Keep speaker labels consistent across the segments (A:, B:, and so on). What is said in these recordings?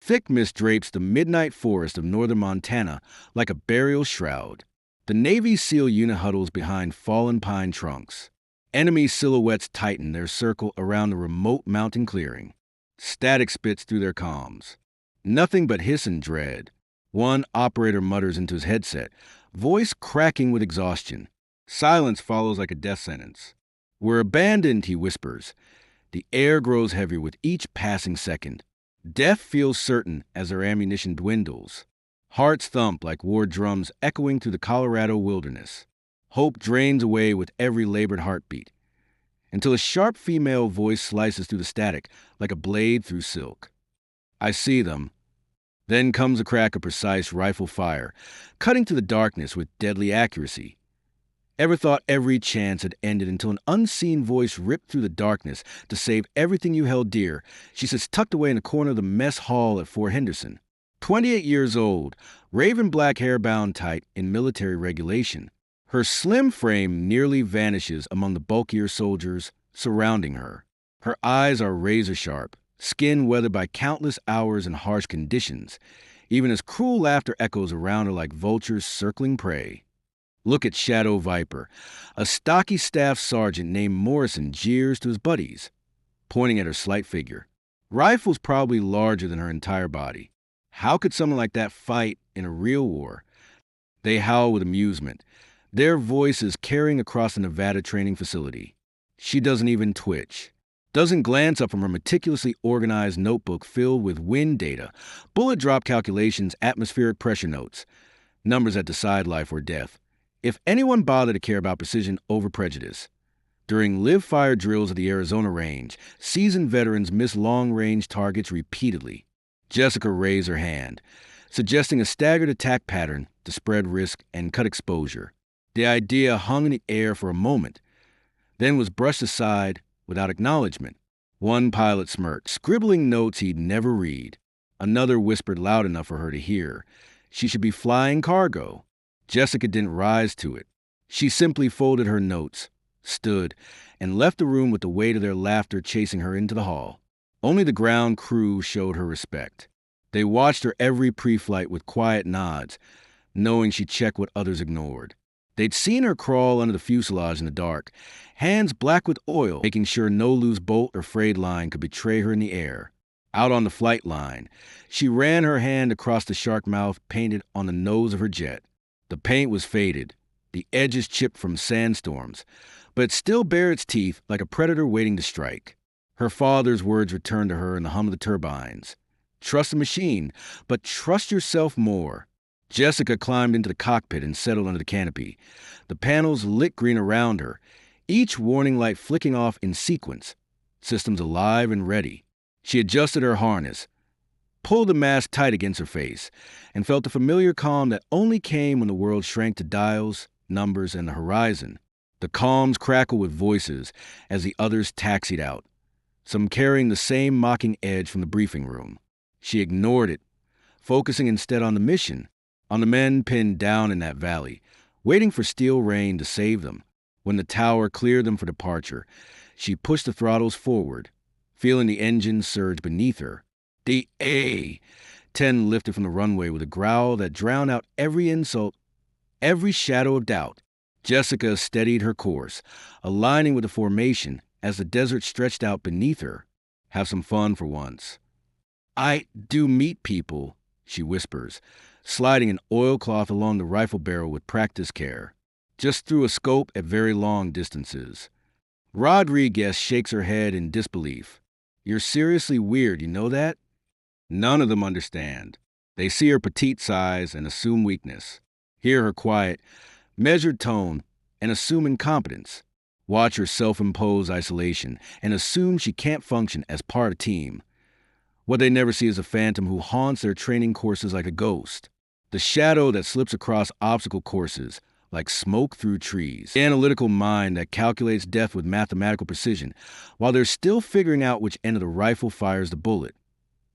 A: Thick mist drapes the midnight forest of northern Montana like a burial shroud. The Navy SEAL unit huddles behind fallen pine trunks. Enemy silhouettes tighten their circle around the remote mountain clearing. Static spits through their comms. Nothing but hiss and dread. One operator mutters into his headset, voice cracking with exhaustion. Silence follows like a death sentence. "We're abandoned," he whispers. The air grows heavier with each passing second. Death feels certain as their ammunition dwindles. Hearts thump like war drums echoing through the Colorado wilderness. Hope drains away with every labored heartbeat, until a sharp female voice slices through the static like a blade through silk. "I see them." Then comes a crack of precise rifle fire, cutting through the darkness with deadly accuracy. Ever thought every chance had ended until an unseen voice ripped through the darkness to save everything you held dear? She sits tucked away in the corner of the mess hall at Fort Henderson. 28 years old, raven black hair bound tight in military regulation. Her slim frame nearly vanishes among the bulkier soldiers surrounding her. Her eyes are razor sharp, skin weathered by countless hours in harsh conditions, even as cruel laughter echoes around her like vultures circling prey. Look at Shadow Viper. A stocky staff sergeant named Morrison jeers to his buddies, pointing at her slight figure. Rifles probably larger than her entire body. How could someone like that fight in a real war? They howl with amusement, their voices carrying across the Nevada training facility. She doesn't even twitch. Doesn't glance up from her meticulously organized notebook filled with wind data, bullet drop calculations, atmospheric pressure notes, numbers that decide life or death. If anyone bothered to care about precision over prejudice. During live-fire drills at the Arizona range, seasoned veterans miss long-range targets repeatedly. Jessica raised her hand, suggesting a staggered attack pattern to spread risk and cut exposure. The idea hung in the air for a moment, then was brushed aside without acknowledgement. One pilot smirked, scribbling notes he'd never read. Another whispered loud enough for her to hear. She should be flying cargo. Jessica didn't rise to it. She simply folded her notes, stood, and left the room with the weight of their laughter chasing her into the hall. Only the ground crew showed her respect. They watched her every pre-flight with quiet nods, knowing she checked what others ignored. They'd seen her crawl under the fuselage in the dark, hands black with oil, making sure no loose bolt or frayed line could betray her in the air. Out on the flight line, she ran her hand across the shark mouth painted on the nose of her jet. The paint was faded, the edges chipped from sandstorms, but it still bared its teeth like a predator waiting to strike. Her father's words returned to her in the hum of the turbines. Trust the machine, but trust yourself more. Jessica climbed into the cockpit and settled under the canopy. The panels lit green around her, each warning light flicking off in sequence, systems alive and ready. She adjusted her harness, pulled the mask tight against her face, and felt the familiar calm that only came when the world shrank to dials, numbers, and the horizon. The comms crackled with voices as the others taxied out, some carrying the same mocking edge from the briefing room. She ignored it, focusing instead on the mission, on the men pinned down in that valley, waiting for steel rain to save them. When the tower cleared them for departure, she pushed the throttles forward, feeling the engine surge beneath her. The A-10 lifted from the runway with a growl that drowned out every insult, every shadow of doubt. Jessica steadied her course, aligning with the formation as the desert stretched out beneath her. Have some fun for once. "I do meet people," she whispers, sliding an oilcloth along the rifle barrel with practiced care, just through a scope at very long distances. Rodriguez shakes her head in disbelief. "You're seriously weird, you know that?" None of them understand. They see her petite size and assume weakness, hear her quiet, measured tone, and assume incompetence. Watch her self-imposed isolation and assume she can't function as part of a team. What they never see is a phantom who haunts their training courses like a ghost. The shadow that slips across obstacle courses like smoke through trees. The analytical mind that calculates death with mathematical precision while they're still figuring out which end of the rifle fires the bullet.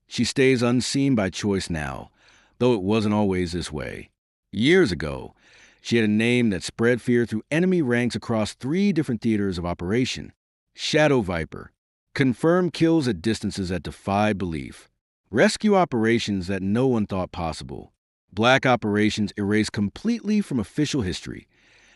A: She stays unseen by choice now, though it wasn't always this way. Years ago, she had a name that spread fear through enemy ranks across 3 different theaters of operation. Shadow Viper. Confirmed kills at distances that defied belief. Rescue operations that no one thought possible. Black operations erased completely from official history,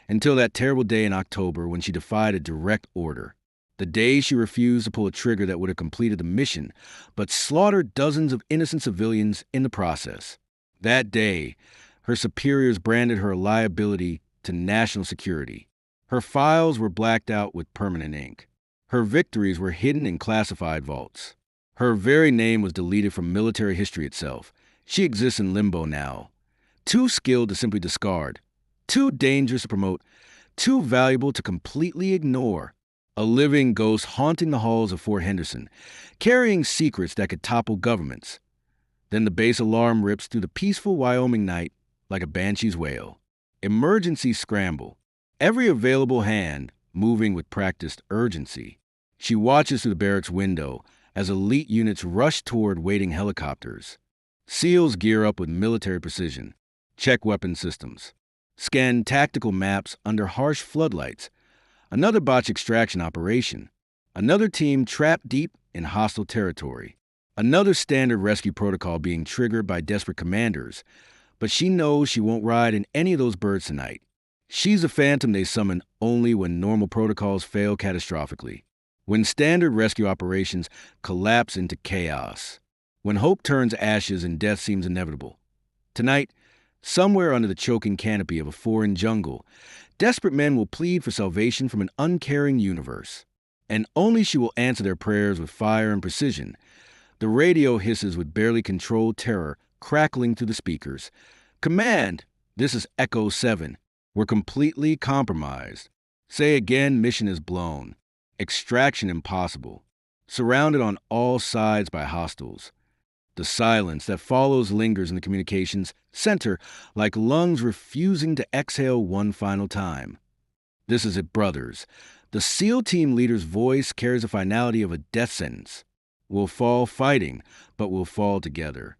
A: until that terrible day in October when she defied a direct order. The day she refused to pull a trigger that would have completed the mission, but slaughtered dozens of innocent civilians in the process. That day, her superiors branded her a liability to national security. Her files were blacked out with permanent ink. Her victories were hidden in classified vaults. Her very name was deleted from military history itself. She exists in limbo now. Too skilled to simply discard. Too dangerous to promote. Too valuable to completely ignore. A living ghost haunting the halls of Fort Henderson, carrying secrets that could topple governments. Then the base alarm rips through the peaceful Wyoming night like a banshee's wail. Emergency scramble. Every available hand moving with practiced urgency. She watches through the barracks window as elite units rush toward waiting helicopters. SEALs gear up with military precision. Check weapon systems. Scan tactical maps under harsh floodlights. Another botch extraction operation. Another team trapped deep in hostile territory. Another standard rescue protocol being triggered by desperate commanders. But she knows she won't ride in any of those birds tonight. She's a phantom they summon only when normal protocols fail catastrophically. When standard rescue operations collapse into chaos. When hope turns ashes and death seems inevitable. Tonight, somewhere under the choking canopy of a foreign jungle, desperate men will plead for salvation from an uncaring universe. And only she will answer their prayers with fire and precision. The radio hisses with barely controlled terror, crackling through the speakers. Command! This is Echo 7. We're completely compromised. Say again, mission is blown. Extraction impossible. Surrounded on all sides by hostiles. The silence that follows lingers in the communications center like lungs refusing to exhale one final time. This is it, brothers. The SEAL team leader's voice carries the finality of a death sentence. We'll fall fighting, but we'll fall together.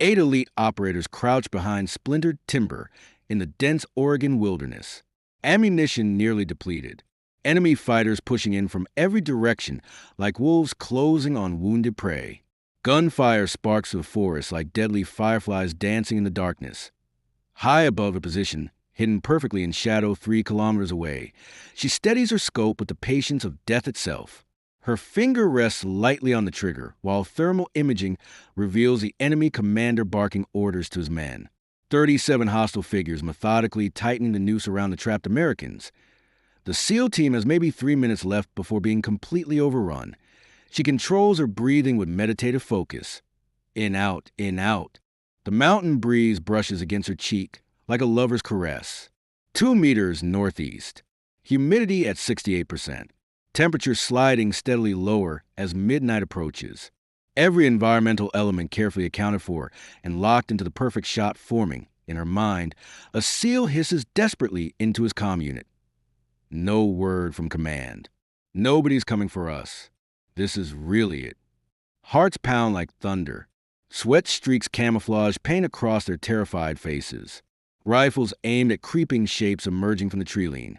A: 8 elite operators crouch behind splintered timber in the dense Oregon wilderness. Ammunition nearly depleted. Enemy fighters pushing in from every direction like wolves closing on wounded prey. Gunfire sparks through the forest like deadly fireflies dancing in the darkness. High above her position, hidden perfectly in shadow 3 kilometers away, she steadies her scope with the patience of death itself. Her finger rests lightly on the trigger, while thermal imaging reveals the enemy commander barking orders to his men. 37 hostile figures methodically tightening the noose around the trapped Americans. The SEAL team has maybe 3 minutes left before being completely overrun. She controls her breathing with meditative focus. In, out, in, out. The mountain breeze brushes against her cheek like a lover's caress. 2 meters northeast. Humidity at 68%. Temperature sliding steadily lower as midnight approaches. Every environmental element carefully accounted for and locked into the perfect shot forming, in her mind, a SEAL hisses desperately into his comm unit. No word from command. Nobody's coming for us. This is really it. Hearts pound like thunder. Sweat streaks camouflage paint across their terrified faces. Rifles aimed at creeping shapes emerging from the tree-line.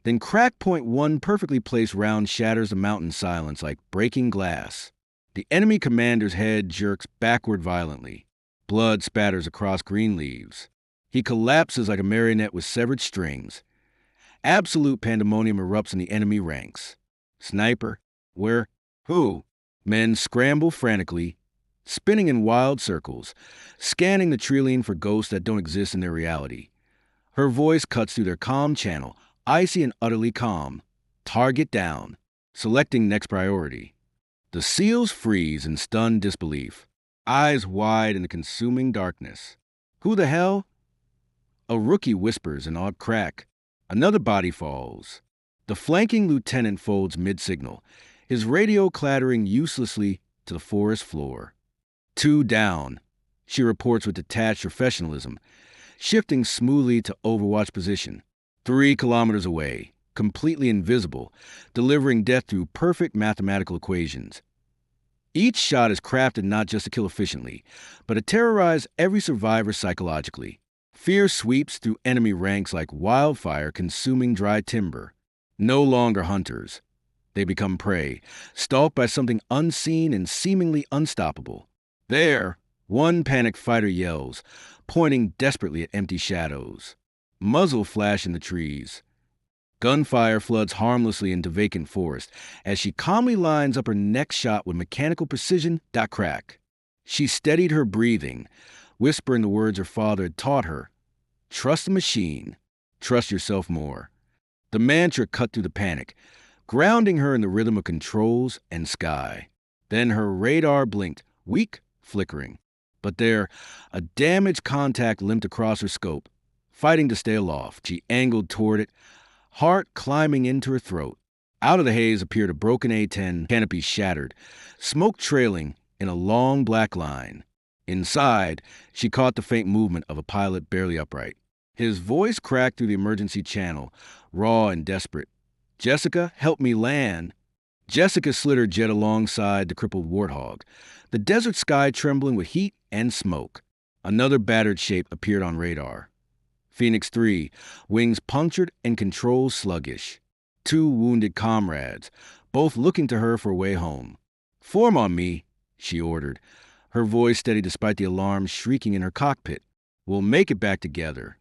A: Then crack point 1 perfectly placed round shatters the mountain silence like breaking glass. The enemy commander's head jerks backward violently. Blood spatters across green leaves. He collapses like a marionette with severed strings. Absolute pandemonium erupts in the enemy ranks. Sniper? Where? Who? Men scramble frantically, spinning in wild circles, scanning the tree-line for ghosts that don't exist in their reality. Her voice cuts through their comm channel, icy and utterly calm. Target down. Selecting next priority. The SEALs freeze in stunned disbelief, eyes wide in the consuming darkness. Who the hell? A rookie whispers in awed crack. Another body falls. The flanking lieutenant folds mid-signal, his radio clattering uselessly to the forest floor. 2 down, she reports with detached professionalism, shifting smoothly to overwatch position. 3 kilometers away, completely invisible, delivering death through perfect mathematical equations. Each shot is crafted not just to kill efficiently, but to terrorize every survivor psychologically. Fear sweeps through enemy ranks like wildfire consuming dry timber. No longer hunters. They become prey, stalked by something unseen and seemingly unstoppable. There, one panicked fighter yells, pointing desperately at empty shadows. Muzzle flash in the trees. Gunfire floods harmlessly into vacant forest as she calmly lines up her next shot with mechanical precision. Crack. She steadied her breathing, whispering the words her father had taught her. Trust the machine. Trust yourself more. The mantra cut through the panic, grounding her in the rhythm of controls and sky. Then her radar blinked, weak, flickering. But there, a damaged contact limped across her scope. Fighting to stay aloft, she angled toward it, heart climbing into her throat. Out of the haze appeared a broken A-10, canopy shattered, smoke trailing in a long black line. Inside, she caught the faint movement of a pilot barely upright. His voice cracked through the emergency channel, raw and desperate. "Jessica, help me land." Jessica slid her jet alongside the crippled Warthog, the desert sky trembling with heat and smoke. Another battered shape appeared on radar. Phoenix 3, wings punctured and controls sluggish. 2 wounded comrades, both looking to her for a way home. "Form on me," she ordered, her voice steady despite the alarm shrieking in her cockpit. "We'll make it back together."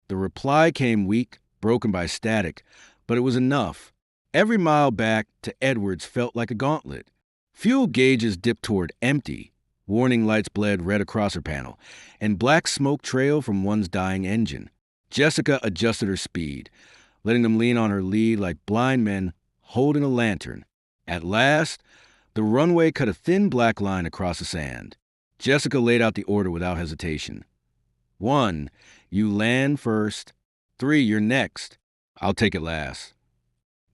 A: The reply came weak, broken by static, but it was enough. Every mile back to Edwards felt like a gauntlet. Fuel gauges dipped toward empty. Warning lights bled red across her panel, and black smoke trailed from one's dying engine. Jessica adjusted her speed, letting them lean on her lead like blind men holding a lantern. At last, the runway cut a thin black line across the sand. Jessica laid out the order without hesitation. 1, you land first. 3, you're next. I'll take it last.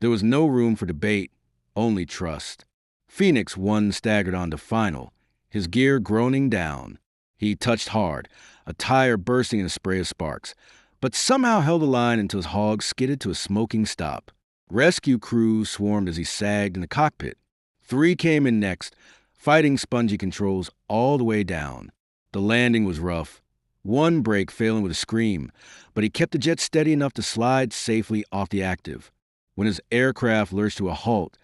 A: There was no room for debate, only trust. Phoenix 1 staggered onto final, his gear groaning down. He touched hard, a tire bursting in a spray of sparks, but somehow held the line until his hog skidded to a smoking stop. Rescue crews swarmed as he sagged in the cockpit. 3 came in next, fighting spongy controls all the way down. The landing was rough, one brake failing with a scream, but he kept the jet steady enough to slide safely off the active. When his aircraft lurched to a halt,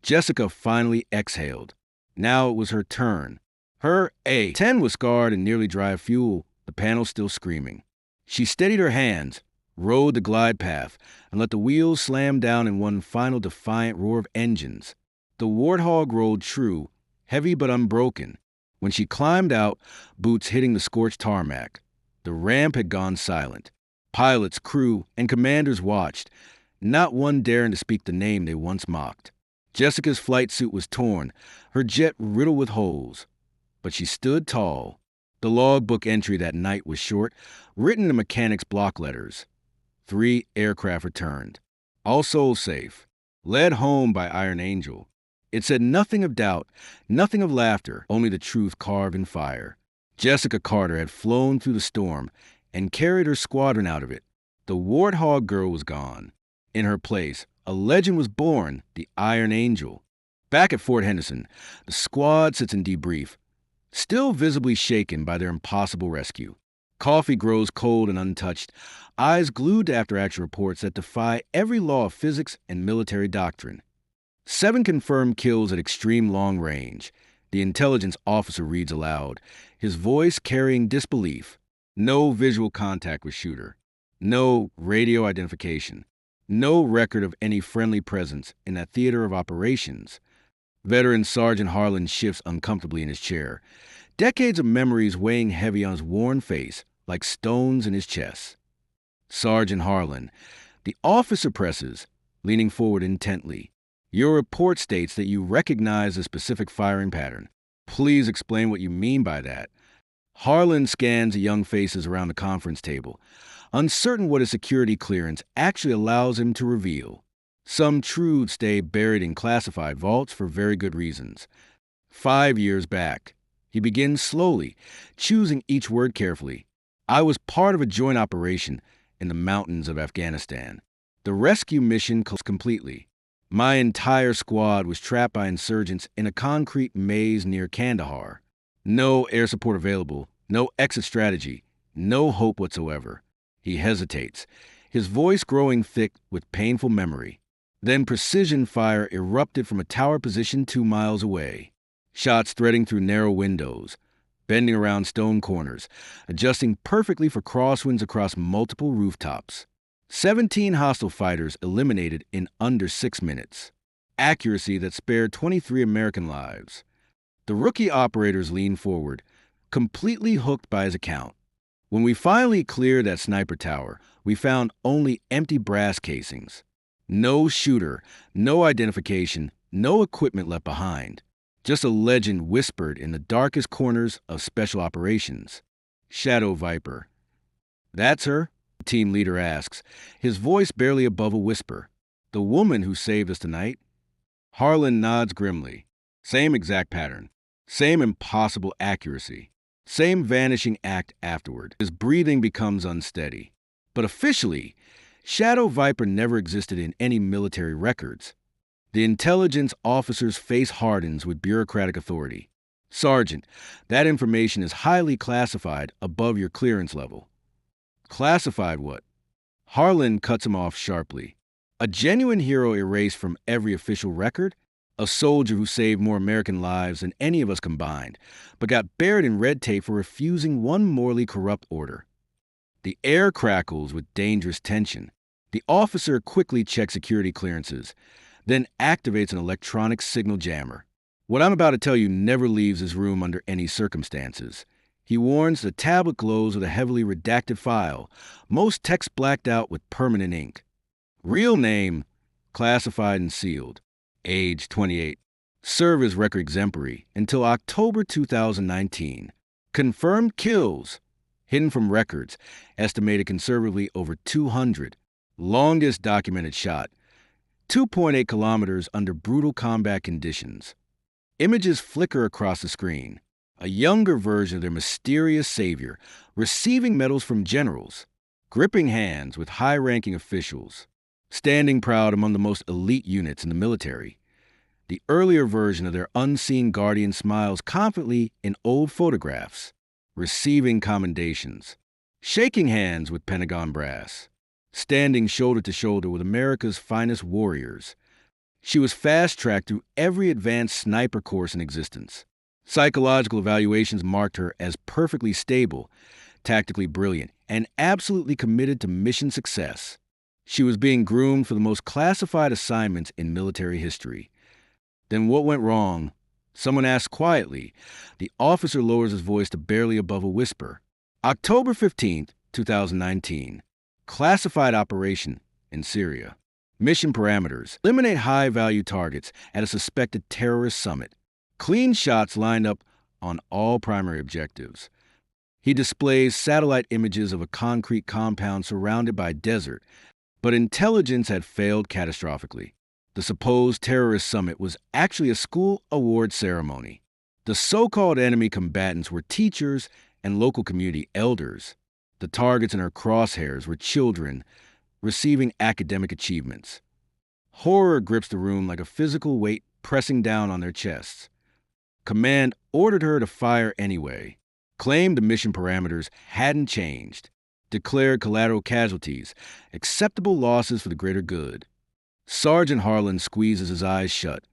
A: Jessica finally exhaled. Now it was her turn. Her A-10 was scarred and nearly dry of fuel, the panel still screaming. She steadied her hands, rode the glide path, and let the wheels slam down in one final defiant roar of engines. The Warthog rolled true, heavy but unbroken. When she climbed out, boots hitting the scorched tarmac, the ramp had gone silent. Pilots, crew, and commanders watched, not one daring to speak the name they once mocked. Jessica's flight suit was torn, her jet riddled with holes. But she stood tall. The logbook entry that night was short, written in mechanics' block letters. 3 aircraft returned, all souls safe, led home by Iron Angel. It said nothing of doubt, nothing of laughter, only the truth carved in fire. Jessica Carter had flown through the storm and carried her squadron out of it. The Warthog Girl was gone. In her place, a legend was born, the Iron Angel. Back at Fort Henderson, the squad sits in debrief, still visibly shaken by their impossible rescue. Coffee grows cold and untouched, eyes glued to after-action reports that defy every law of physics and military doctrine. 7 confirmed kills at extreme long range. The intelligence officer reads aloud, his voice carrying disbelief. No visual contact with shooter. No radio identification. No record of any friendly presence in that theater of operations. Veteran Sergeant Harlan shifts uncomfortably in his chair, decades of memories weighing heavy on his worn face like stones in his chest. Sergeant Harlan, the officer presses, leaning forward intently. Your report states that you recognize a specific firing pattern. Please explain what you mean by that. Harlan scans the young faces around the conference table, uncertain what his security clearance actually allows him to reveal. Some truths stay buried in classified vaults for very good reasons. 5 years back, he begins slowly, choosing each word carefully. I was part of a joint operation in the mountains of Afghanistan. The rescue mission collapsed completely. My entire squad was trapped by insurgents in a concrete maze near Kandahar. No air support available, no exit strategy, no hope whatsoever. He hesitates, his voice growing thick with painful memory. Then precision fire erupted from a tower position 2 miles away. Shots threading through narrow windows, bending around stone corners, adjusting perfectly for crosswinds across multiple rooftops. 17 hostile fighters eliminated in under 6 minutes. Accuracy that spared 23 American lives. The rookie operators leaned forward, completely hooked by his account. When we finally cleared that sniper tower, we found only empty brass casings. No shooter, no identification, no equipment left behind. Just a legend whispered in the darkest corners of special operations. Shadow Viper. That's her? The team leader asks, his voice barely above a whisper. The woman who saved us tonight? Harlan nods grimly. Same exact pattern. Same impossible accuracy. Same vanishing act afterward. His breathing becomes unsteady. But officially, Shadow Viper never existed in any military records. The intelligence officer's face hardens with bureaucratic authority. Sergeant, that information is highly classified above your clearance level. Classified what? Harlan cuts him off sharply. A genuine hero erased from every official record? A soldier who saved more American lives than any of us combined, but got buried in red tape for refusing one morally corrupt order. The air crackles with dangerous tension. The officer quickly checks security clearances, then activates an electronic signal jammer. What I'm about to tell you never leaves his room under any circumstances. He warns the tablet glows with a heavily redacted file, most text blacked out with permanent ink. Real name, classified and sealed. Age 28. Service record exemplary until October 2019. Confirmed kills, hidden from records, estimated conservatively over 200. Longest documented shot, 2.8 kilometers under brutal combat conditions. Images flicker across the screen. A younger version of their mysterious savior, receiving medals from generals, gripping hands with high-ranking officials, standing proud among the most elite units in the military. The earlier version of their unseen guardian smiles confidently in old photographs, receiving commendations, shaking hands with Pentagon brass, standing shoulder to shoulder with America's finest warriors. She was fast-tracked through every advanced sniper course in existence. Psychological evaluations marked her as perfectly stable, tactically brilliant, and absolutely committed to mission success. She was being groomed for the most classified assignments in military history. Then what went wrong? Someone asked quietly. The officer lowers his voice to barely above a whisper. October 15th, 2019. Classified operation in Syria. Mission parameters. Eliminate high-value targets at a suspected terrorist summit. Clean shots lined up on all primary objectives. He displays satellite images of a concrete compound surrounded by desert, but intelligence had failed catastrophically. The supposed terrorist summit was actually a school award ceremony. The so-called enemy combatants were teachers and local community elders. The targets in her crosshairs were children receiving academic achievements. Horror grips the room like a physical weight pressing down on their chests. Command ordered her to fire anyway, claimed the mission parameters hadn't changed, declared collateral casualties, acceptable losses for the greater good. Sergeant Harlan squeezes his eyes shut,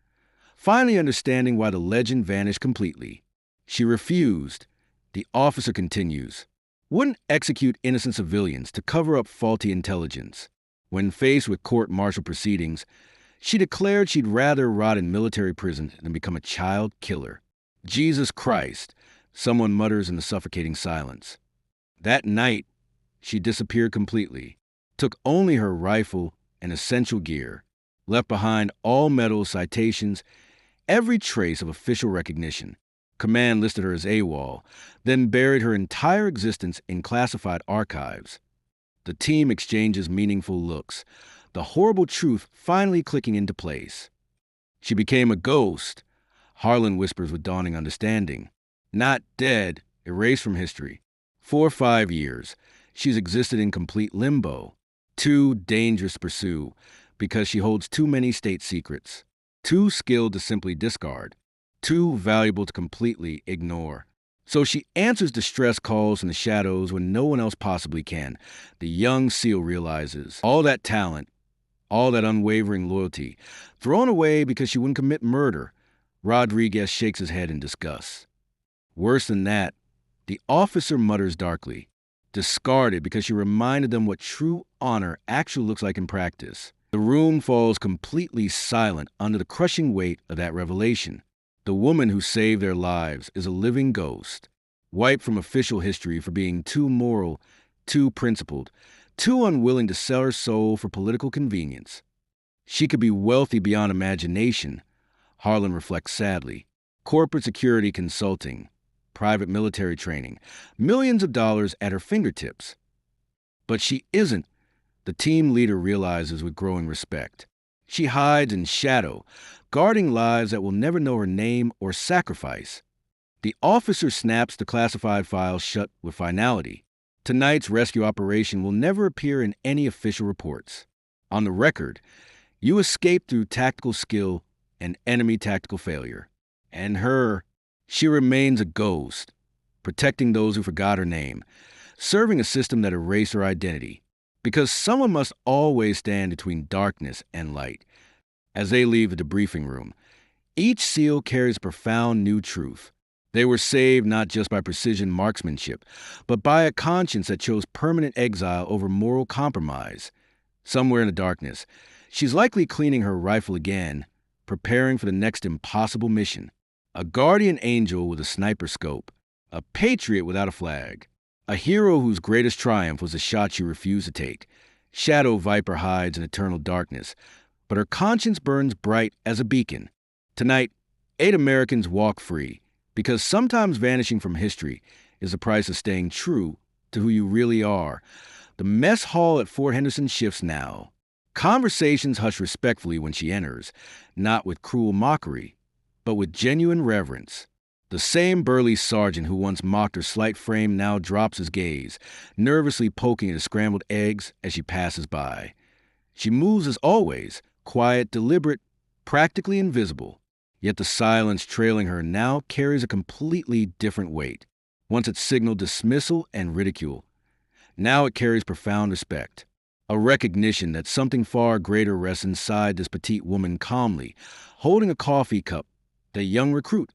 A: finally understanding why the legend vanished completely. She refused. The officer continues. Wouldn't execute innocent civilians to cover up faulty intelligence. When faced with court-martial proceedings, she declared she'd rather rot in military prison than become a child killer. Jesus Christ, someone mutters in the suffocating silence. That night, she disappeared completely, took only her rifle and essential gear, left behind all medals, citations, every trace of official recognition. Command listed her as AWOL, then buried her entire existence in classified archives. The team exchanges meaningful looks, the horrible truth finally clicking into place. She became a ghost, Harlan whispers with dawning understanding. Not dead, erased from history. 4 or 5 years, she's existed in complete limbo. Too dangerous to pursue, because she holds too many state secrets. Too skilled to simply discard. Too valuable to completely ignore. So she answers distress calls in the shadows when no one else possibly can. The young SEAL realizes all that talent, all that unwavering loyalty, thrown away because she wouldn't commit murder. Rodriguez shakes his head in disgust. Worse than that, The officer mutters darkly, discarded because she reminded them what true honor actually looks like in practice. The room falls completely silent under the crushing weight of that revelation. The woman who saved their lives is a living ghost, wiped from official history for being too moral, too principled, too unwilling to sell her soul for political convenience. She could be wealthy beyond imagination, Harlan reflects sadly. Corporate security consulting, private military training, millions of dollars at her fingertips. But she isn't, the team leader realizes with growing respect. She hides in shadow, guarding lives that will never know her name or sacrifice. The officer snaps the classified file shut with finality. Tonight's rescue operation will never appear in any official reports. On the record, you escaped through tactical skill and enemy tactical failure. And she remains a ghost, protecting those who forgot her name, serving a system that erased her identity. Because someone must always stand between darkness and light. As they leave the debriefing room, each SEAL carries a profound new truth. They were saved not just by precision marksmanship, but by a conscience that chose permanent exile over moral compromise. Somewhere in the darkness, she's likely cleaning her rifle again, preparing for the next impossible mission. A guardian angel with a sniper scope, a patriot without a flag, a hero whose greatest triumph was a shot she refused to take. Shadow Viper hides in eternal darkness, but her conscience burns bright as a beacon. Tonight, 8 Americans walk free, because sometimes vanishing from history is the price of staying true to who you really are. The mess hall at Fort Henderson shifts now. Conversations hush respectfully when she enters, not with cruel mockery, but with genuine reverence. The same burly sergeant who once mocked her slight frame now drops his gaze, nervously poking at the scrambled eggs as she passes by. She moves as always, quiet, deliberate, practically invisible. Yet the silence trailing her now carries a completely different weight. Once it signaled dismissal and ridicule. Now it carries profound respect. A recognition that something far greater rests inside this petite woman calmly, holding a coffee cup. The young recruit,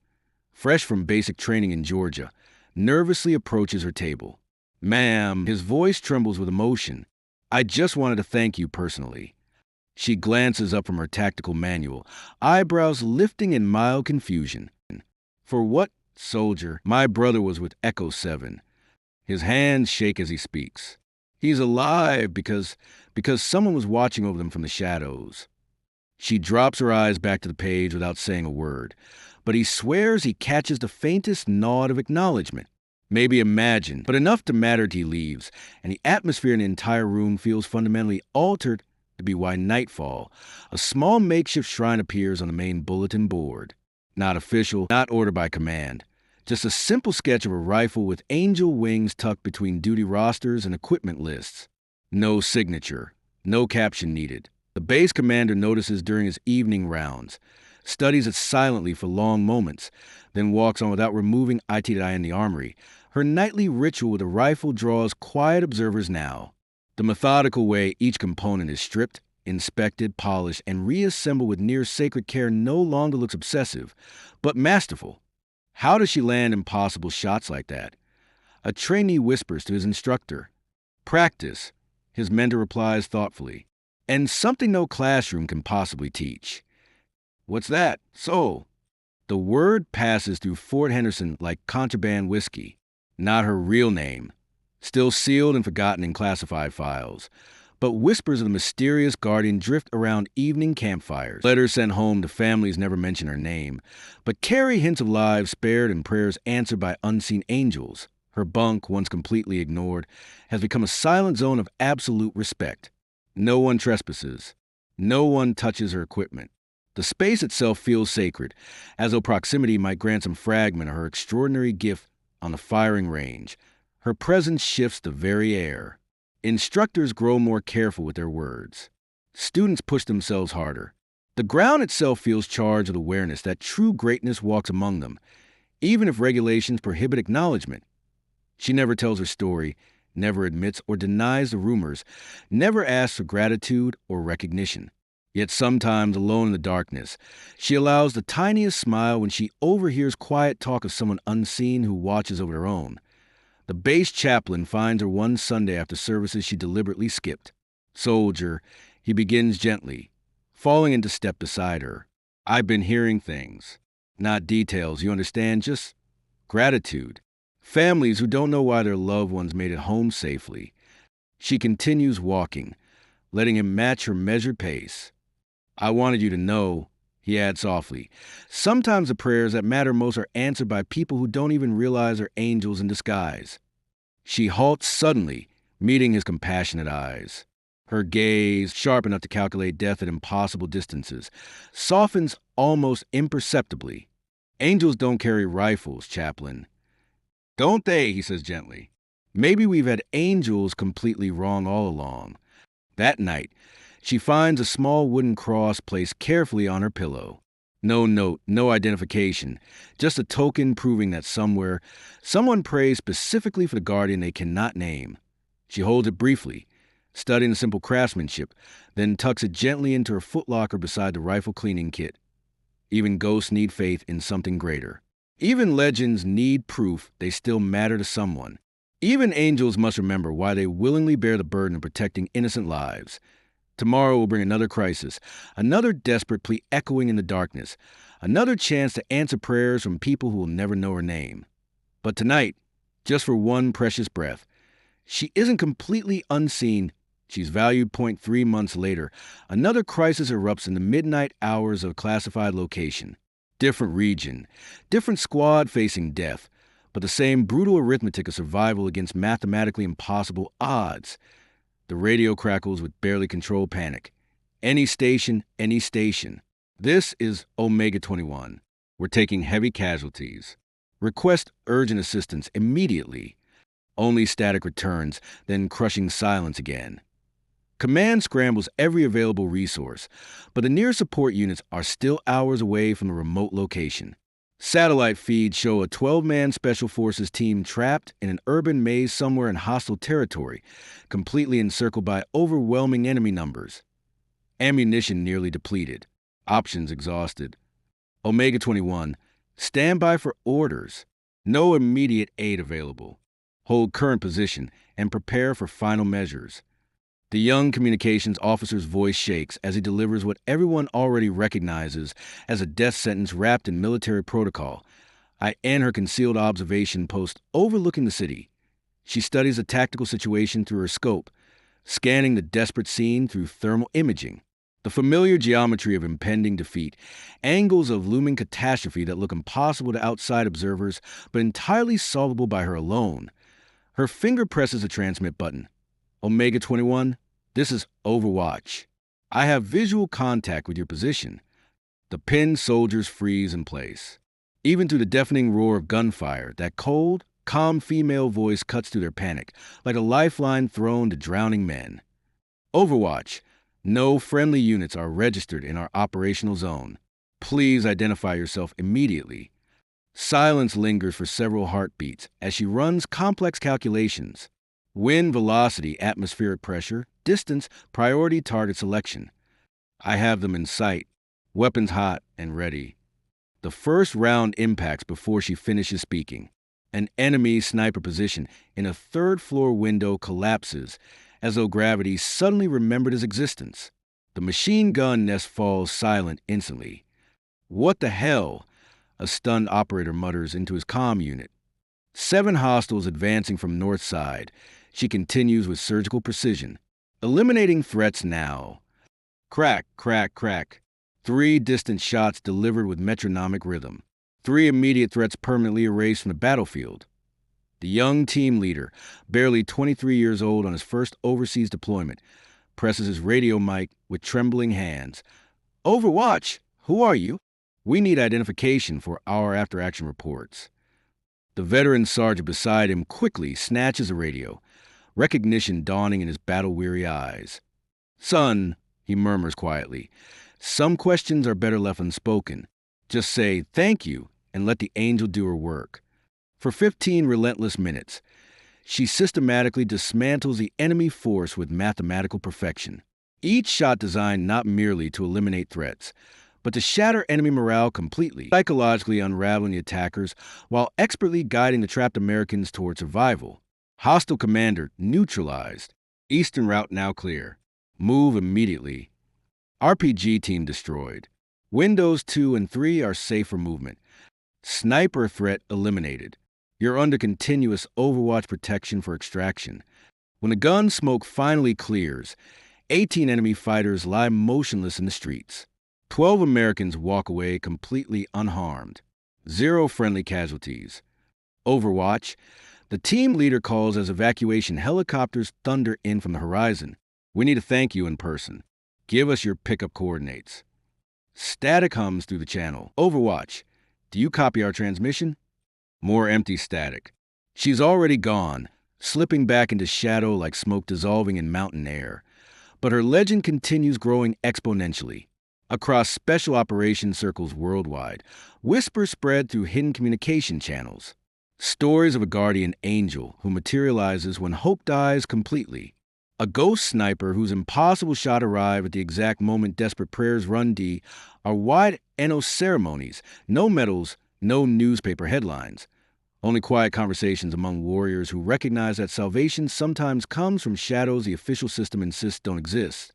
A: fresh from basic training in Georgia, nervously approaches her table. "Ma'am," his voice trembles with emotion. "I just wanted to thank you personally." She glances up from her tactical manual, eyebrows lifting in mild confusion. "For what, soldier? My brother was with Echo 7. His hands shake as he speaks. "He's alive because someone was watching over them from the shadows." She drops her eyes back to the page without saying a word, but he swears he catches the faintest nod of acknowledgement. Maybe imagined, but enough to matter till he leaves, and the atmosphere in the entire room feels fundamentally altered to be why nightfall, a small makeshift shrine appears on the main bulletin board. Not official, not ordered by command. Just a simple sketch of a rifle with angel wings tucked between duty rosters and equipment lists. No signature, no caption needed. The base commander notices during his evening rounds, studies it silently for long moments, then walks on without removing IT-eye in the armory. Her nightly ritual with a rifle draws quiet observers now. The methodical way each component is stripped, inspected, polished, and reassembled with near-sacred care no longer looks obsessive, but masterful. How does she land impossible shots like that? A trainee whispers to his instructor. "Practice," his mentor replies thoughtfully. "And something no classroom can possibly teach." "What's that?" "So." The word passes through Fort Henderson like contraband whiskey. Not her real name, still sealed and forgotten in classified files. But whispers of the mysterious guardian drift around evening campfires. Letters sent home to families never mention her name, but carry hints of lives spared and prayers answered by unseen angels. Her bunk, once completely ignored, has become a silent zone of absolute respect. No one trespasses. No one touches her equipment. The space itself feels sacred, as though proximity might grant some fragment of her extraordinary gift on the firing range. Her presence shifts the very air. Instructors grow more careful with their words. Students push themselves harder. The ground itself feels charged with awareness that true greatness walks among them, even if regulations prohibit acknowledgement. She never tells her story, never admits or denies the rumors, never asks for gratitude or recognition. Yet sometimes, alone in the darkness, she allows the tiniest smile when she overhears quiet talk of someone unseen who watches over their own. The base chaplain finds her one Sunday after services she deliberately skipped. "Soldier," he begins gently, falling into step beside her. "I've been hearing things. Not details, you understand, just gratitude. Families who don't know why their loved ones made it home safely." She continues walking, letting him match her measured pace. "I wanted you to know," he adds softly, "sometimes the prayers that matter most are answered by people who don't even realize are angels in disguise." She halts suddenly, meeting his compassionate eyes. Her gaze, sharp enough to calculate death at impossible distances, softens almost imperceptibly. "Angels don't carry rifles, chaplain." "Don't they?" he says gently. "Maybe we've had angels completely wrong all along." That night, she finds a small wooden cross placed carefully on her pillow. No note, no identification, just a token proving that somewhere, someone prays specifically for the guardian they cannot name. She holds it briefly, studying the simple craftsmanship, then tucks it gently into her footlocker beside the rifle cleaning kit. Even ghosts need faith in something greater. Even legends need proof they still matter to someone. Even angels must remember why they willingly bear the burden of protecting innocent lives. Tomorrow will bring another crisis, another desperate plea echoing in the darkness, another chance to answer prayers from people who will never know her name. But tonight, just for one precious breath, she isn't completely unseen. She's valued. 3 months later, another crisis erupts in the midnight hours of a classified location. Different region, different squad facing death, but the same brutal arithmetic of survival against mathematically impossible odds. The radio crackles with barely controlled panic. Any station, any station. "This is Omega 21. We're taking heavy casualties. Request urgent assistance immediately." Only static returns, then crushing silence again. Command scrambles every available resource, but the nearest support units are still hours away from the remote location. Satellite feeds show a 12-man Special Forces team trapped in an urban maze somewhere in hostile territory, completely encircled by overwhelming enemy numbers. Ammunition nearly depleted. Options exhausted. Omega 21, stand by for orders. No immediate aid available. Hold current position and prepare for final measures. The young communications officer's voice shakes as he delivers what everyone already recognizes as a death sentence wrapped in military protocol. I end her concealed observation post overlooking the city. She studies the tactical situation through her scope, scanning the desperate scene through thermal imaging. The familiar geometry of impending defeat, angles of looming catastrophe that look impossible to outside observers, but entirely solvable by her alone. Her finger presses the transmit button. "Omega 21, this is Overwatch. I have visual contact with your position." The pinned soldiers freeze in place. Even through the deafening roar of gunfire, that cold, calm female voice cuts through their panic, like a lifeline thrown to drowning men. "Overwatch, no friendly units are registered in our operational zone. Please identify yourself immediately." Silence lingers for several heartbeats as she runs complex calculations. Wind velocity, atmospheric pressure, distance, priority target selection. "I have them in sight, weapons hot and ready." The first round impacts before she finishes speaking. An enemy sniper position in a third-floor window collapses as though gravity suddenly remembered its existence. The machine gun nest falls silent instantly. "What the hell?" a stunned operator mutters into his comm unit. 7 hostiles advancing from north side. She continues with surgical precision. "Eliminating threats now." Crack, crack, crack. 3 distant shots delivered with metronomic rhythm. 3 immediate threats permanently erased from the battlefield. The young team leader, barely 23 years old on his first overseas deployment, presses his radio mic with trembling hands. "Overwatch, who are you? We need identification for our after-action reports." The veteran sergeant beside him quickly snatches a radio, recognition dawning in his battle-weary eyes. "Son," he murmurs quietly, "some questions are better left unspoken. Just say thank you and let the angel do her work." For 15 relentless minutes, she systematically dismantles the enemy force with mathematical perfection. Each shot designed not merely to eliminate threats, but to shatter enemy morale completely, psychologically unraveling the attackers while expertly guiding the trapped Americans toward survival. Hostile commander neutralized. Eastern route now clear. Move immediately. RPG team destroyed. Windows 2 and 3 are safe for movement. Sniper threat eliminated. You're under continuous Overwatch protection for extraction. When the gun smoke finally clears, 18 enemy fighters lie motionless in the streets. 12 Americans walk away completely unharmed. 0 friendly casualties. Overwatch. The team leader calls as evacuation helicopters thunder in from the horizon. We need to thank you in person. Give us your pickup coordinates. Static hums through the channel. Overwatch. Do you copy our transmission? More empty static. She's already gone, slipping back into shadow like smoke dissolving in mountain air. But her legend continues growing exponentially. Across special operations circles worldwide, whispers spread through hidden communication channels. Stories of a guardian angel who materializes when hope dies completely. A ghost sniper whose impossible shot arrive at the exact moment desperate prayers run D are wide Enos ceremonies, no medals, no newspaper headlines. Only quiet conversations among warriors who recognize that salvation sometimes comes from shadows the official system insists don't exist.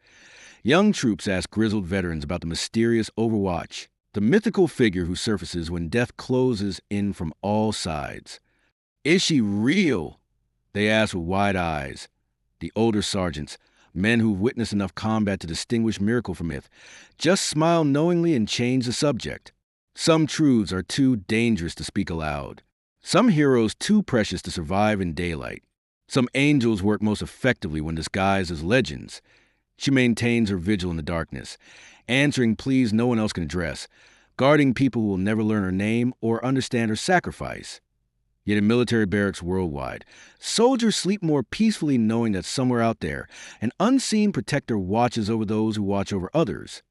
A: Young troops ask grizzled veterans about the mysterious Overwatch, the mythical figure who surfaces when death closes in from all sides. Is she real? They ask with wide eyes. The older sergeants, men who've witnessed enough combat to distinguish miracle from myth, just smile knowingly and change the subject. Some truths are too dangerous to speak aloud. Some heroes too precious to survive in daylight. Some angels work most effectively when disguised as legends. She maintains her vigil in the darkness, answering pleas no one else can address, guarding people who will never learn her name or understand her sacrifice. Yet in military barracks worldwide, soldiers sleep more peacefully knowing that somewhere out there, an unseen protector watches over those who watch over others.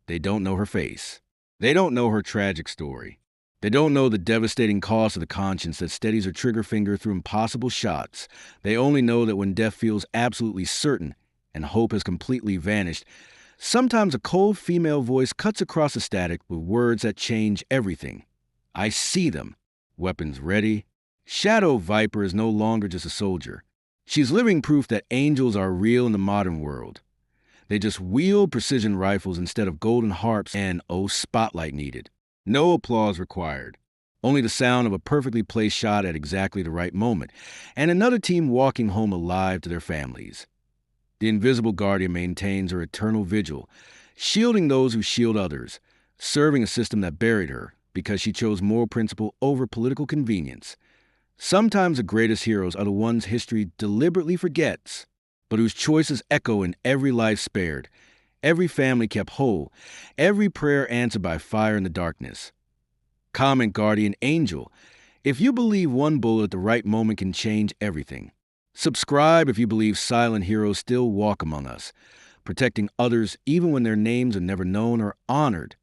A: They don't know her face. They don't know her tragic story. They don't know the devastating cost of the conscience that steadies her trigger finger through impossible shots. They only know that when death feels absolutely certain and hope has completely vanished, sometimes a cold female voice cuts across the static with words that change everything. I see them. Weapons ready. Shadow Viper is no longer just a soldier. She's living proof that angels are real in the modern world. They just wield precision rifles instead of golden harps and, spotlight needed. No applause required. Only the sound of a perfectly placed shot at exactly the right moment, and another team walking home alive to their families. The invisible guardian maintains her eternal vigil, shielding those who shield others, serving a system that buried her because she chose moral principle over political convenience. Sometimes the greatest heroes are the ones history deliberately forgets, but whose choices echo in every life spared, every family kept whole, every prayer answered by fire in the darkness. Comment guardian angel, if you believe one bullet at the right moment can change everything. Subscribe if you believe silent heroes still walk among us, protecting others even when their names are never known or honored.